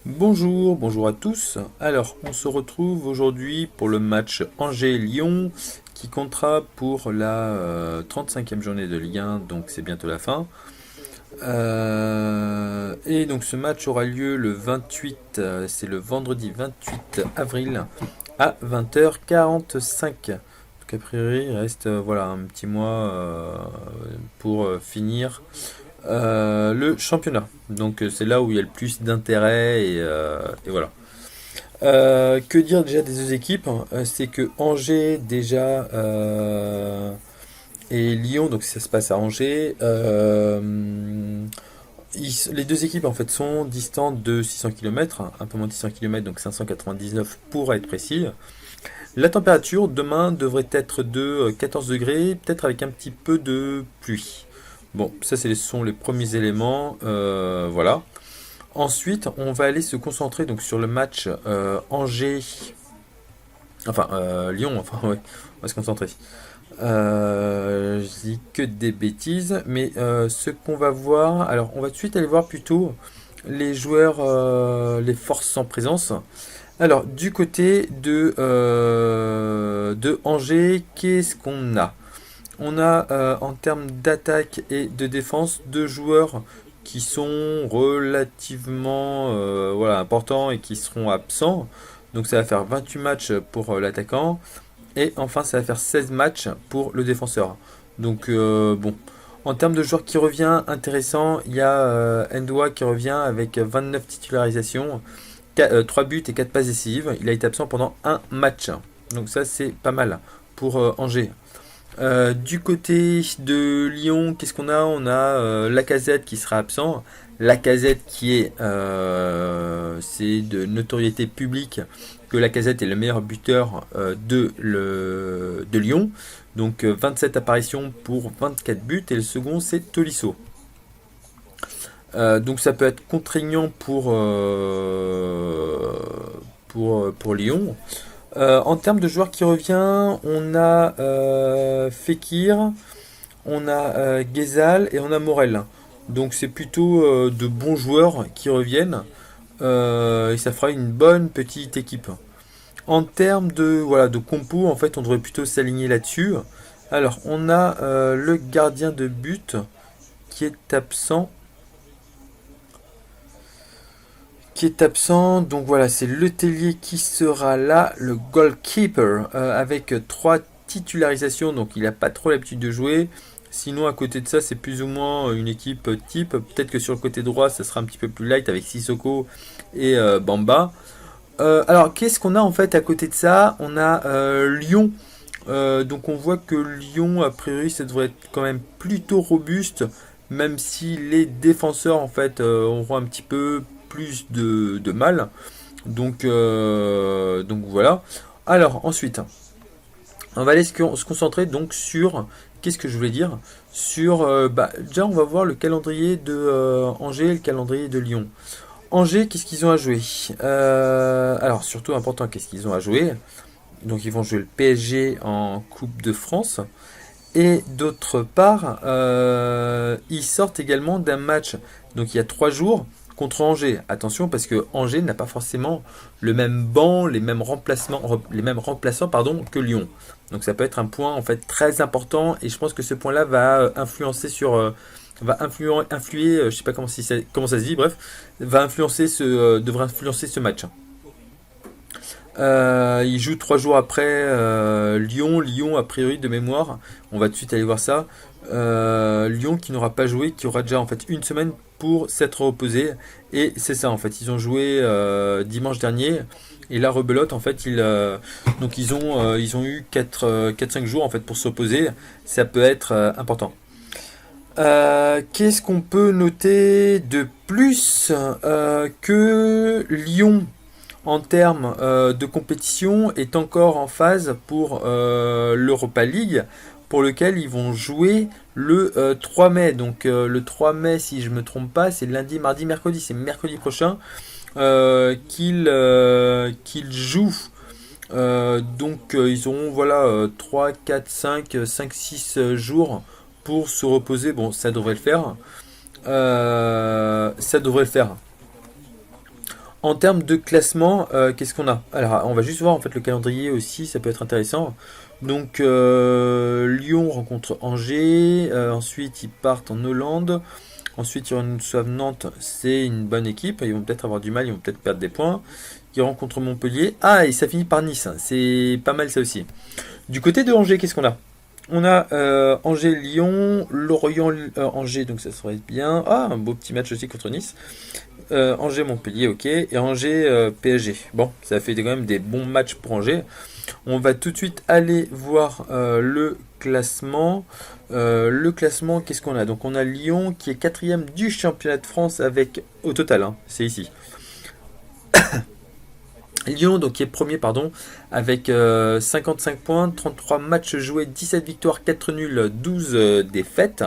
Bonjour, bonjour à tous. Alors, on se retrouve aujourd'hui pour le match Angers-Lyon qui comptera pour la 35e journée de Ligue 1, donc c'est bientôt la fin. Et donc ce match aura lieu le 28, c'est le vendredi 28 avril à 20h45. Donc a priori, il reste voilà, un petit mois pour finir le championnat. Donc c'est là où il y a le plus d'intérêt et voilà. Que dire déjà des deux équipes? C'est que Angers déjà et Lyon, donc ça se passe à Angers. Les deux équipes en fait sont distantes de 600 km, un peu moins de 600 km, donc 599 pour être précis. La température demain devrait être de 14 degrés, peut-être avec un petit peu de pluie. Bon, ça sont les premiers éléments, voilà. Ensuite, on va aller se concentrer donc sur le match Angers, enfin Lyon, enfin ouais, on va se concentrer. Je dis que des bêtises, mais ce qu'on va voir, alors on va tout de suite aller voir plutôt les joueurs, les forces en présence. Alors du côté de Angers, qu'est-ce qu'on a? On a en termes d'attaque et de défense deux joueurs qui sont relativement voilà, importants et qui seront absents. Donc ça va faire 28 matchs pour l'attaquant et enfin ça va faire 16 matchs pour le défenseur. Donc bon, en termes de joueurs qui revient intéressant, il y a Ndoa qui revient avec 29 titularisations, 3 buts et 4 passes décisives. Il a été absent pendant un match. Donc ça c'est pas mal pour Angers. Du côté de Lyon, qu'est-ce qu'on a? On a Lacazette qui sera absent. Lacazette qui est, c'est de notoriété publique que Lacazette est le meilleur buteur de Lyon. Donc 27 apparitions pour 24 buts et le second c'est Tolisso. Donc ça peut être contraignant pour Lyon. En termes de joueurs qui revient, on a Fekir, on a Ghezal et on a Morel. Donc c'est plutôt de bons joueurs qui reviennent et ça fera une bonne petite équipe. En termes de voilà de compo, en fait, on devrait plutôt s'aligner là-dessus. Alors on a le gardien de but qui est absent. Donc voilà, c'est Letellier qui sera là, le goalkeeper, avec 3 titularisations, donc il n'a pas trop l'habitude de jouer. Sinon, à côté de ça, c'est plus ou moins une équipe type. Peut-être que sur le côté droit, ça sera un petit peu plus light avec Sissoko et Bamba. Alors, qu'est-ce qu'on a en fait à côté de ça? On a Lyon. Donc on voit que Lyon, a priori, ça devrait être quand même plutôt robuste, même si les défenseurs en fait auront un petit peu plus de mal. Donc voilà. Alors ensuite, on va aller se concentrer donc sur qu'est-ce que je voulais dire sur déjà on va voir le calendrier de Angers et le calendrier de Lyon. Angers, qu'est-ce qu'ils ont à jouer? Alors surtout important, qu'est-ce qu'ils ont à jouer? Donc ils vont jouer le PSG en Coupe de France. Et d'autre part, ils sortent également d'un match, donc il y a 3 jours, contre Angers. Attention parce que Angers n'a pas forcément le même banc, les mêmes remplaçants pardon, que Lyon. Donc ça peut être un point en fait très important et je pense que ce point-là va influencer influer, je sais pas comment ça se dit, bref, devrait influencer ce match. Il joue 3 jours après Lyon. Lyon, a priori, de mémoire, on va tout de suite aller voir ça. Lyon qui n'aura pas joué, qui aura déjà en fait une semaine pour s'être reposé. Et c'est ça en fait, ils ont joué dimanche dernier. Et la rebelote en fait, donc ils ont eu 4-5 jours en fait pour se reposer. Ça peut être important. Qu'est-ce qu'on peut noter de plus que Lyon en termes de compétition est encore en phase pour l'Europa League pour lequel ils vont jouer le 3 mai. Donc le 3 mai, si je ne me trompe pas, c'est lundi, mardi, mercredi. C'est mercredi prochain qu'ils jouent. Donc ils auront voilà 3, 4, 5, 6 jours pour se reposer. Bon, ça devrait le faire. Ça devrait le faire. En termes de classement, qu'est-ce qu'on a? Alors, on va juste voir en fait le calendrier aussi, ça peut être intéressant. Donc, Lyon rencontre Angers, ensuite ils partent en Hollande, ensuite ils reçoivent Nantes, c'est une bonne équipe, ils vont peut-être avoir du mal, ils vont peut-être perdre des points. Ils rencontrent Montpellier, ah et ça finit par Nice, c'est pas mal ça aussi. Du côté de Angers, qu'est-ce qu'on a? On a Angers-Lyon, Lorient-Angers, donc ça serait bien. Ah, un beau petit match aussi contre Nice. Angers-Montpellier, ok. Et Angers-PSG. Bon, ça fait quand même des bons matchs pour Angers. On va tout de suite aller voir le classement. Le classement, qu'est-ce qu'on a? Donc on a Lyon qui est quatrième du championnat de France avec, au total, hein, c'est ici. Lyon, donc qui est premier, pardon, avec 55 points, 33 matchs joués, 17 victoires, 4 nuls, 12 défaites.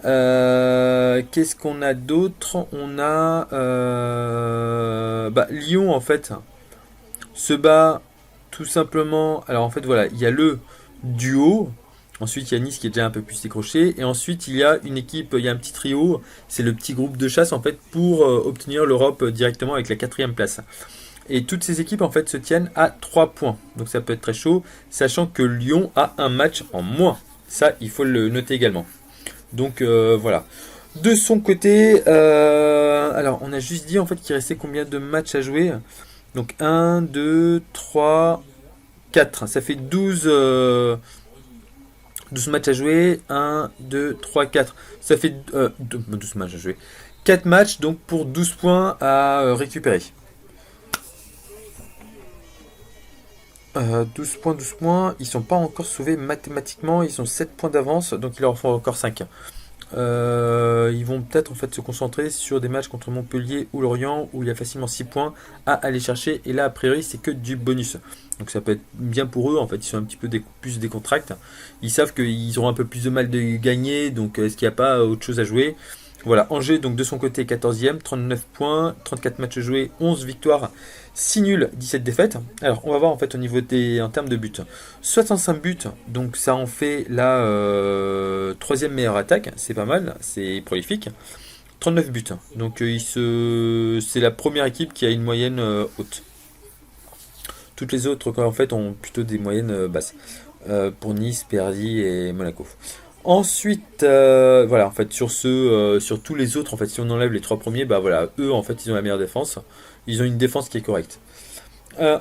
Qu'est-ce qu'on a d'autre? On a Lyon en fait se bat tout simplement. Alors en fait voilà, il y a le duo. Ensuite il y a Nice qui est déjà un peu plus décroché. Et ensuite il y a une équipe, il y a un petit trio. C'est le petit groupe de chasse en fait pour obtenir l'Europe directement avec la quatrième place. Et toutes ces équipes en fait se tiennent à 3 points. Donc ça peut être très chaud, sachant que Lyon a un match en moins. Ça, il faut le noter également. Donc voilà. De son côté, alors on a juste dit en fait qu'il restait combien de matchs à jouer. Donc 1, 2, 3, 4. Ça fait 12 matchs à jouer. 1, 2, 3, 4. Ça fait 12 matchs à jouer. 4 matchs donc pour 12 points à récupérer. 12 points, 12 points. Ils sont pas encore sauvés mathématiquement. Ils ont 7 points d'avance. Donc il leur faut encore 5. Ils vont peut-être en fait se concentrer sur des matchs contre Montpellier ou Lorient où il y a facilement 6 points à aller chercher. Et là, a priori, c'est que du bonus. Donc ça peut être bien pour eux. En fait, ils sont un petit peu plus décontractés. Ils savent qu'ils auront un peu plus de mal de gagner. Donc est-ce qu'il n'y a pas autre chose à jouer? Voilà, Angers, donc de son côté, 14e, 39 points, 34 matchs joués, 11 victoires, 6 nuls, 17 défaites. Alors, on va voir en fait au niveau en termes de buts. 65 buts, donc ça en fait la troisième meilleure attaque, c'est pas mal, c'est prolifique. 39 buts, donc c'est la première équipe qui a une moyenne haute. Toutes les autres, en fait, ont plutôt des moyennes basses. Pour Nice, Paris et Monaco. Ensuite, voilà, en fait, sur tous les autres, en fait, si on enlève les 3 premiers, bah voilà, eux, en fait, ils ont la meilleure défense. Ils ont une défense qui est correcte.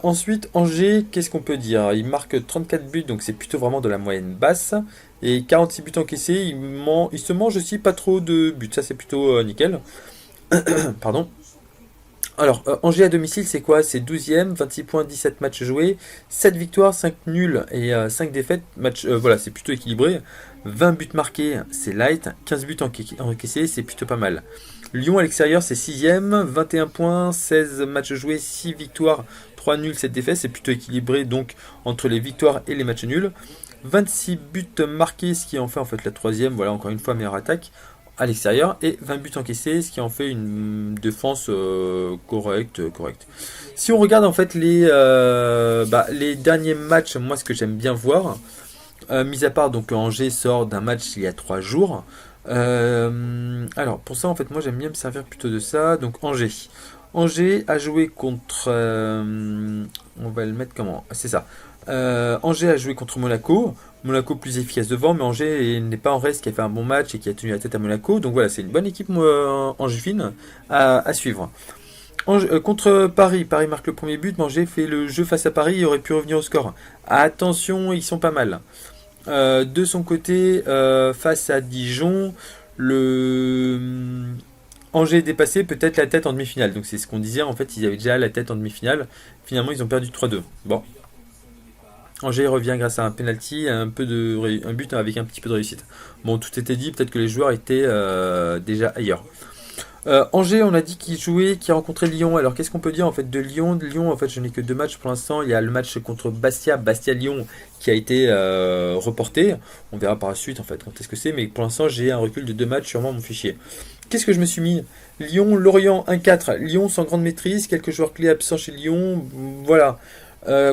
Ensuite, Angers, qu'est-ce qu'on peut dire? Ils marquent 34 buts, donc c'est plutôt vraiment de la moyenne basse. Et 46 buts encaissés, ils se mangent aussi pas trop de buts. Ça, c'est plutôt nickel. Pardon. Alors, Angers à domicile, c'est quoi? C'est 12e, 26 points, 17 matchs joués, 7 victoires, 5 nuls et 5 défaites. Voilà, c'est plutôt équilibré. 20 buts marqués, c'est light. 15 buts encaissés, c'est plutôt pas mal. Lyon à l'extérieur, c'est 6e, 21 points, 16 matchs joués, 6 victoires, 3 nuls, 7 défaites. C'est plutôt équilibré donc entre les victoires et les matchs nuls. 26 buts marqués, ce qui en fait la troisième. Voilà, encore une fois, meilleure attaque à l'extérieur et 20 buts encaissés, ce qui en fait une défense correcte. Si on regarde en fait les derniers matchs, moi ce que j'aime bien voir, mis à part donc Angers sort d'un match il y a 3 jours. Alors pour ça en fait moi j'aime bien me servir plutôt de ça. Donc Angers a joué contre, on va le mettre comment? C'est ça. Angers a joué contre Monaco. Monaco plus efficace devant, mais Angers n'est pas en reste, qui a fait un bon match et qui a tenu la tête à Monaco. Donc voilà, c'est une bonne équipe angevine à suivre. Contre Paris, Paris marque le premier but, mais Angers fait le jeu face à Paris et aurait pu revenir au score. Attention, ils sont pas mal. De son côté, face à Dijon, Angers est dépassé, peut-être la tête en demi-finale. Donc c'est ce qu'on disait, en fait, ils avaient déjà la tête en demi-finale. Finalement, ils ont perdu 3-2. Bon. Angers revient grâce à un penalty, un but avec un petit peu de réussite. Bon, tout était dit, peut-être que les joueurs étaient déjà ailleurs. Angers, on a dit qu'il jouait, qu'il a rencontré Lyon. Alors qu'est-ce qu'on peut dire en fait de Lyon? De Lyon, en fait, je n'ai que 2 matchs pour l'instant. Il y a le match contre Bastia-Lyon qui a été reporté. On verra par la suite en fait quand est-ce que c'est. Mais pour l'instant, j'ai un recul de 2 matchs sur mon fichier. Qu'est-ce que je me suis mis? Lyon-Lorient 1-4. Lyon sans grande maîtrise, quelques joueurs clés absents chez Lyon. Voilà.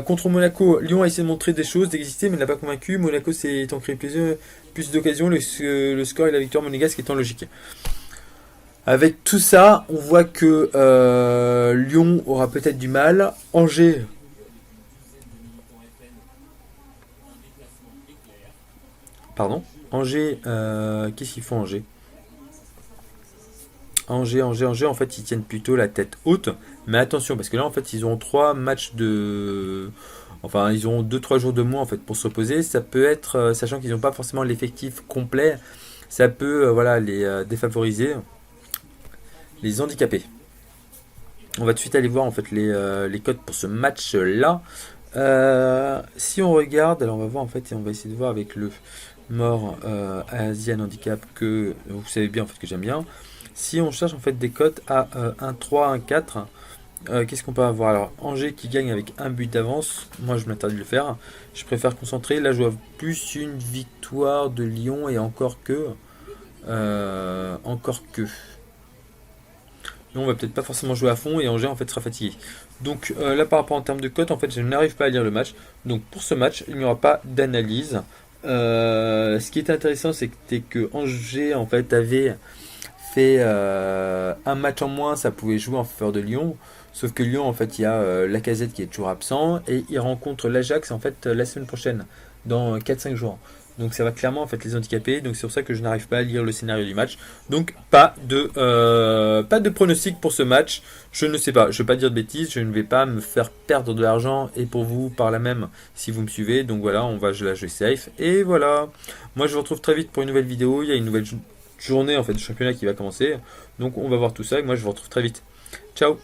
Contre Monaco, Lyon a essayé de montrer des choses, d'exister, mais n'a pas convaincu. Monaco s'est en créé plus d'occasions. Le score et la victoire monégasque étant logique. Avec tout ça, on voit que Lyon aura peut-être du mal. Angers, pardon. Angers, qu'est-ce qu'ils font Angers? Angers, en fait, ils tiennent plutôt la tête haute. Mais attention, parce que là, en fait, ils ont 3 matchs de... Enfin, ils ont 2 3 jours de moins, en fait, pour se reposer. Ça peut être, sachant qu'ils n'ont pas forcément l'effectif complet, ça peut, voilà, les défavoriser, les handicaper. On va tout de suite aller voir, en fait, les codes pour ce match-là. Si on regarde, alors on va voir, en fait, et on va essayer de voir avec le mort Asian Handicap que vous savez bien, en fait, que j'aime bien. Si on cherche en fait des cotes à 1-3, 1-4, qu'est-ce qu'on peut avoir? Alors, Angers qui gagne avec un but d'avance, moi je m'interdis de le faire. Je préfère concentrer. Là, je vois plus une victoire de Lyon et encore que. Encore que. Nous, on va peut-être pas forcément jouer à fond et Angers en fait sera fatigué. Donc là, par rapport en termes de cotes, en fait, je n'arrive pas à lire le match. Donc pour ce match, il n'y aura pas d'analyse. Ce qui est intéressant, c'était que Angers en fait avait fait un match en moins, ça pouvait jouer en faveur de Lyon. Sauf que Lyon, en fait, il y a Lacazette qui est toujours absent et il rencontre l'Ajax en fait la semaine prochaine, dans 4 5 jours. Donc ça va clairement en fait les handicaper. Donc c'est pour ça que je n'arrive pas à lire le scénario du match. Donc pas de pronostic pour ce match. Je ne sais pas, je ne vais pas dire de bêtises, je ne vais pas me faire perdre de l'argent et pour vous par là même si vous me suivez. Donc voilà, on va la jouer safe. Et voilà. Moi je vous retrouve très vite pour une nouvelle vidéo. Il y a une nouvelle journée en fait de championnat qui va commencer. Donc on va voir tout ça et moi je vous retrouve très vite. Ciao.